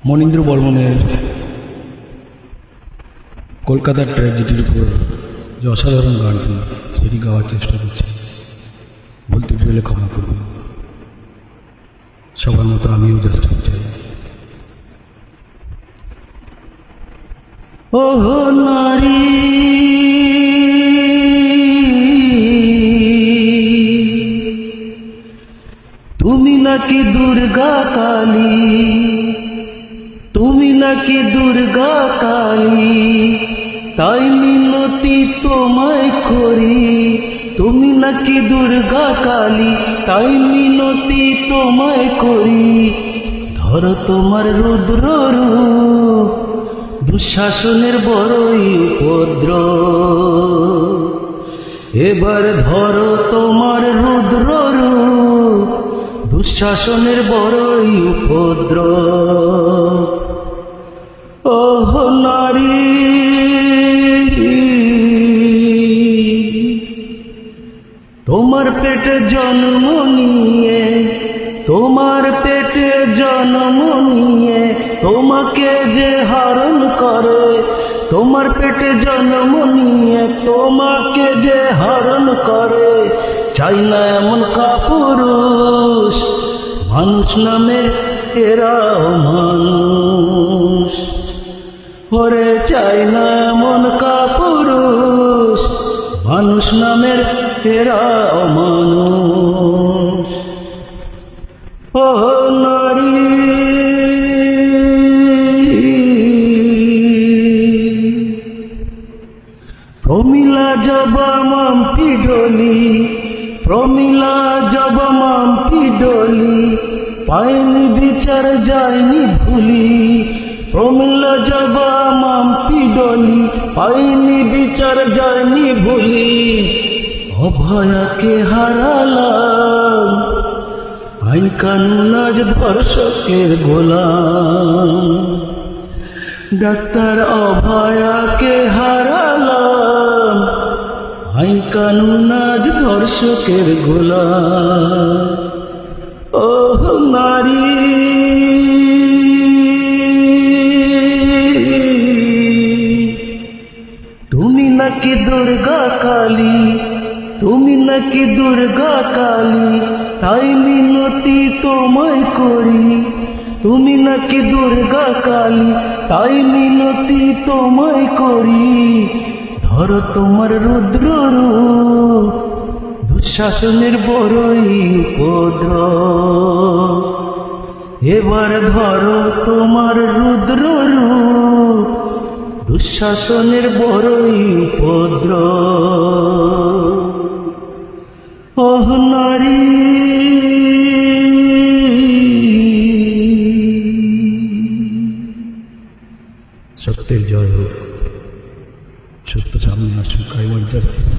মনীন্দ্র বর্মনের কলকাতার ট্র্যাজেডির উপর যে অসাধারণ গানটি সেটি গাওয়ার চেষ্টা করছি। বলতে পেরে ক্ষমা করব। সবার মতো আমিও জাস্টিস চাই। ওহ নারী, তুমি নাকি দুর্গা কালী, তুমি নাকি দুর্গা কালী, তাই মিনতি তোমায় করি। তুমি নাকি দুর্গা কালী, তাই মিনতি তোমায় করি। ধরো তোমার রুদ্র রূপ, দুঃশাসনের বড়ই উপদ্রব। এবার ধরো তোমার রুদ্র রূপ, দুঃশাসনের বড়ই উপদ্রব। ওহ নারী, তোমার পেটে জন্ম নিয়ে, তোমার পেটে জন্ম নিয়ে তোমাকে যে হরণ করে, তোমার পেটে জন্ম নিয়ে তোমাকে যে হরণ করে। চাই না এমন কাপুরুষ, মানুষ নামের এরাও মানুষ। ওরে চাই না এমন কাপুরুষ, মানুষ নামের এরাও মানুষ। ও নারী, প্রমিলা জবা মাম্পি ডলি, প্রমিলা জবা মাম্পি ডলি, পায়নি বিচার যায়নি ভুলি। প্রমিলা জবা মাম্পি ডলি, পায়নি বিচার যায়নি ভুলি। অভয়াকে হারালাম, আইন কানুন আজ ধর্ষকের গোলাম। ডাক্তার অভয়াকে হারালাম, আইন কানুন আজ ধর্ষকের গোলাম। ওহ নারী, তুমি নাকি দুর্গা কালী, তুমি নাকি দুর্গা কালী, তাই মিনতি তোমায় করি। তুমি নাকি দুর্গা কালী, তাই মিনতি তোমায় করি। ধরো তোমার রুদ্র রূপ, দুঃশাসনের বড়ই উপদ্রব। এবার ধরো তোমার রুদ্র রূপ, দুঃশাসনের বড়ই উপদ্রব। ওহ নারী, সত্যের জয় হোক, সত্য সামনে আসুক। I want justice.